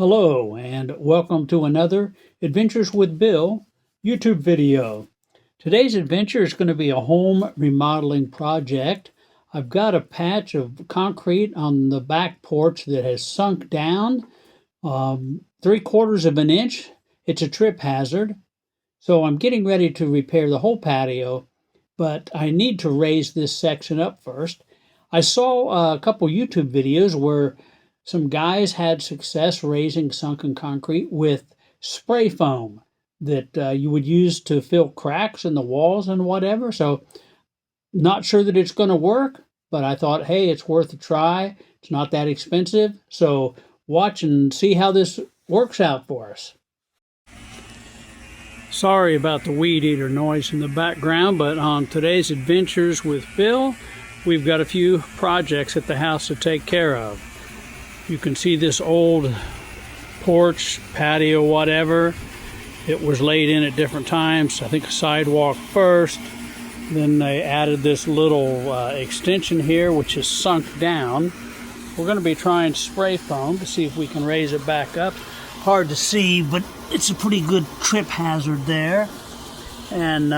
Hello and welcome to another Adventures with Bill YouTube video. Today's adventure is going to be a home remodeling project. I've got a patch of concrete on the back porch that has sunk down 3/4 of an inch. It's a trip hazard. So I'm getting ready to repair the whole patio, but I need to raise this section up first. I saw a couple YouTube videos where some guys had success raising sunken concrete with spray foam that you would use to fill cracks in the walls and whatever. So, not sure that it's going to work, but I thought, hey, it's worth a try. It's not that expensive. So, watch and see how this works out for us. Sorry about the weed eater noise in the background, but on today's Adventures with Bill, we've got a few projects at the house to take care of. You can see this old porch, patio, whatever. It was laid in at different times. I think a sidewalk first. Then they added this little extension here, which is sunk down. We're going to be trying spray foam to see if we can raise it back up. Hard to see, but it's a pretty good trip hazard there. And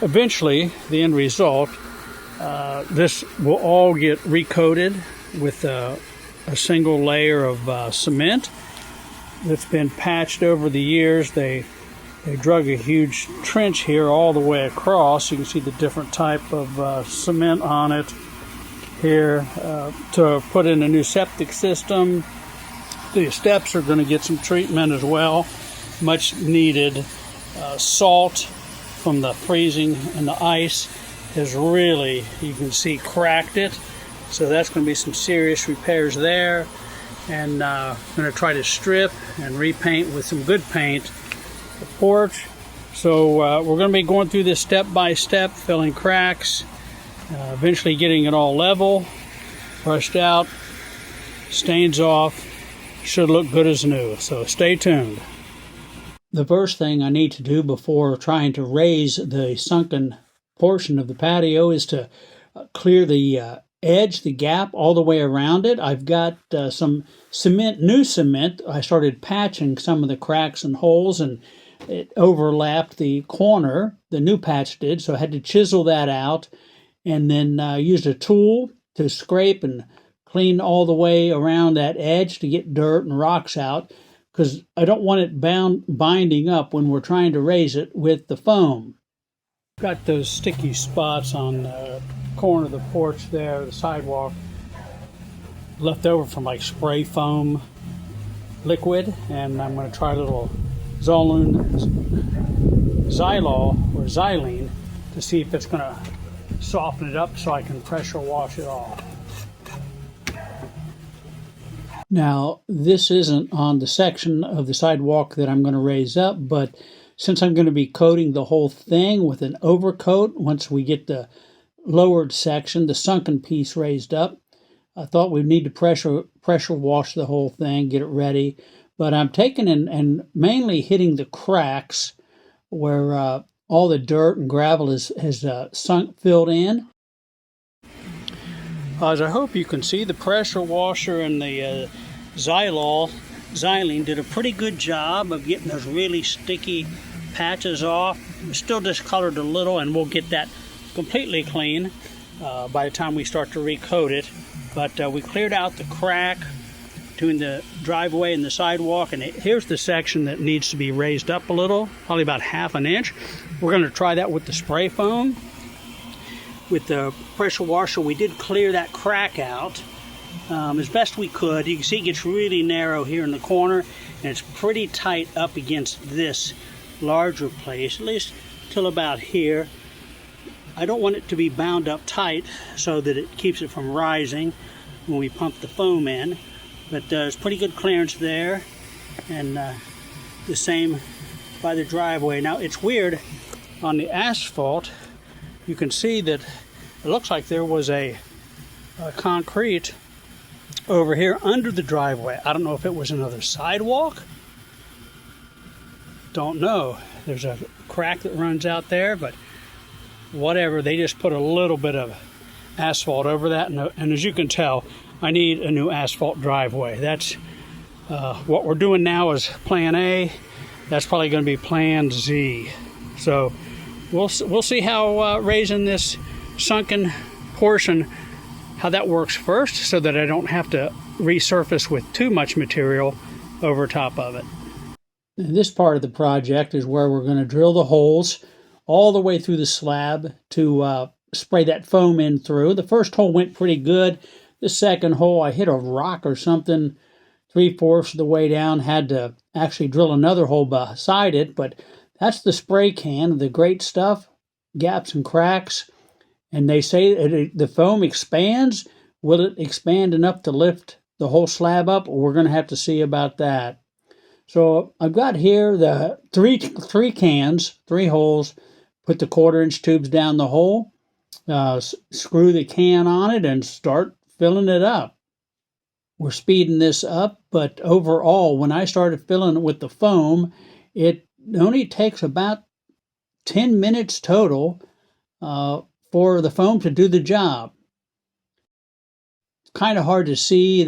eventually, the end result, this will all get recoated with a single layer of cement that's been patched over the years. They drug a huge trench here all the way across. You can see the different type of cement on it here to put in a new septic system. The steps are going to get some treatment as well, much needed. Salt from the freezing and the ice has really, you can see, cracked it. So that's going to be some serious repairs there. And I'm going to try to strip and repaint with some good paint the porch. So we're going to be going through this step by step, filling cracks, eventually getting it all level, brushed out, stains off. Should look good as new. So stay tuned. The first thing I need to do before trying to raise the sunken portion of the patio is to clear the edge, the gap, all the way around it. I've got some cement, new cement. I started patching some of the cracks and holes, and it overlapped the corner. The new patch did, so I had to chisel that out, and then used a tool to scrape and clean all the way around that edge to get dirt and rocks out, because I don't want it binding up when we're trying to raise it with the foam. Got those sticky spots on the corner of the porch there, the sidewalk, left over from like spray foam liquid, and I'm going to try a little xylene to see if it's going to soften it up so I can pressure wash it off. Now, this isn't on the section of the sidewalk that I'm going to raise up, but since I'm going to be coating the whole thing with an overcoat once we get the lowered section, the sunken piece, raised up, I thought we'd need to pressure wash the whole thing, get it ready. But I'm taking and mainly hitting the cracks where all the dirt and gravel has filled in. As I hope you can see, the pressure washer and the xylene did a pretty good job of getting those really sticky patches off. Still discolored a little, and we'll get that completely clean by the time we start to recoat it. But we cleared out the crack between the driveway and the sidewalk, and here's the section that needs to be raised up a little, probably about 1/2 inch. We're going to try that with the spray foam. With the pressure washer, we did clear that crack out as best we could. You can see it gets really narrow here in the corner, and it's pretty tight up against this larger place, at least till about here. I don't want it to be bound up tight so that it keeps it from rising when we pump the foam in, but there's pretty good clearance there, and the same by the driveway. Now, it's weird, on the asphalt you can see that it looks like there was a concrete over here under the driveway. I don't know if it was another sidewalk. Don't know. There's a crack that runs out there, but whatever. They just put a little bit of asphalt over that, and as you can tell, I need a new asphalt driveway. That's What we're doing now is plan A. That's probably going to be plan Z. So we'll see how raising this sunken portion, how that works first, so that I don't have to resurface with too much material over top of it. And this part of the project is where we're going to drill the holes all the way through the slab to spray that foam in through. The first hole went pretty good. The second hole, I hit a rock or something 3/4 of the way down, had to actually drill another hole beside it, but that's the spray can, the great stuff, gaps and cracks. And they say the foam expands. Will it expand enough to lift the whole slab up? We're going to have to see about that. So I've got here the three cans, 3 holes, put the 1/4-inch tubes down the hole, screw the can on it, and start filling it up. We're speeding this up, but overall, when I started filling it with the foam, it only takes about 10 minutes total for the foam to do the job. It's kind of hard to see.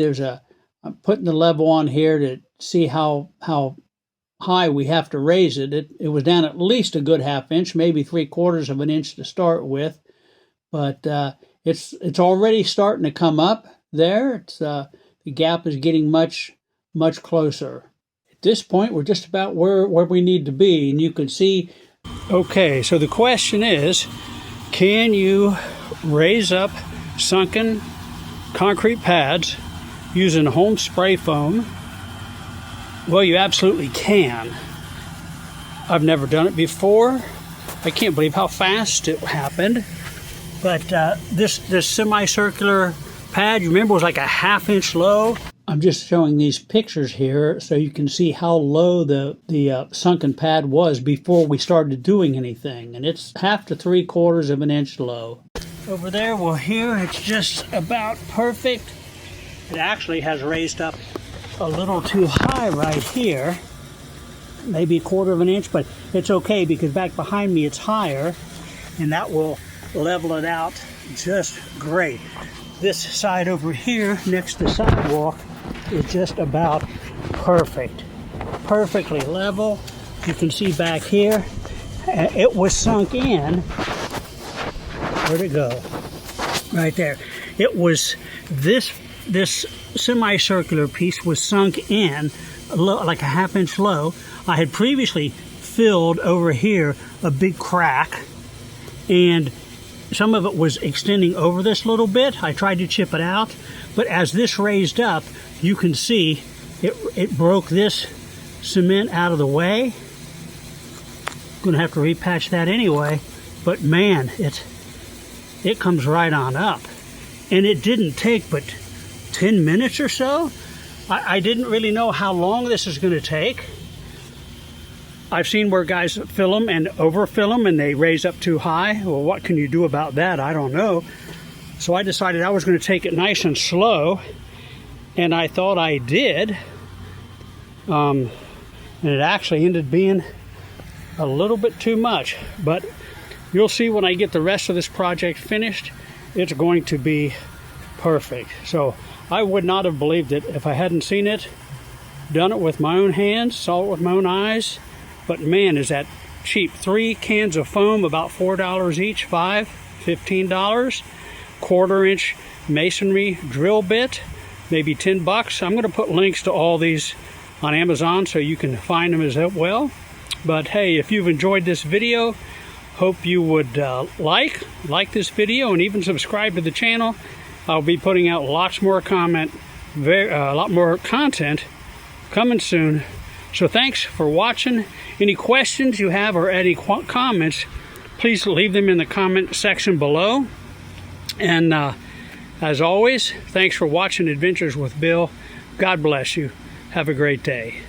I'm putting the level on here to see how high we have to raise it. It was down at least a good 1/2 inch, maybe 3/4 of an inch to start with, but it's already starting to come up there. The gap is getting much closer. At this point, we're just about where we need to be, and you can see. Okay, so the question is, can you raise up sunken concrete pads using home spray foam? Well, you absolutely can. I've never done it before. I can't believe how fast it happened. But this semicircular pad, you remember, was like a 1/2 inch low. I'm just showing these pictures here so you can see how low the sunken pad was before we started doing anything. And it's 1/2 to 3/4 of an inch low. Over there, well, here it's just about perfect. It actually has raised up a little too high right here, maybe 1/4 of an inch, but it's okay because back behind me it's higher, and that will level it out just great. This side over here next to the sidewalk is just about perfect, perfectly level. You can see back here, it was sunk in. Where'd it go? Right there. It was this semicircular piece was sunk in like a 1/2 inch low. I had previously filled over here a big crack, and some of it was extending over this little bit. I tried to chip it out, but as this raised up, you can see it broke this cement out of the way. Gonna have to repatch that anyway, but man, it comes right on up. And it didn't take but 10 minutes or so. I didn't really know how long this is going to take. I've seen where guys fill them and overfill them and they raise up too high. Well, what can you do about that? I don't know. So I decided I was going to take it nice and slow, and I thought I did. And it actually ended up being a little bit too much. But you'll see when I get the rest of this project finished, it's going to be perfect. So I would not have believed it if I hadn't seen it, done it with my own hands, saw it with my own eyes. But man, is that cheap. 3 cans of foam, about $4 each, $15. 1/4-inch masonry drill bit, maybe $10. I'm going to put links to all these on Amazon so you can find them as well. But hey, if you've enjoyed this video, hope you would like this video and even subscribe to the channel. I'll be putting out lots more a lot more content coming soon. So thanks for watching. Any questions you have or any comments, please leave them in the comment section below. And as always, thanks for watching Adventures with Bill. God bless you. Have a great day.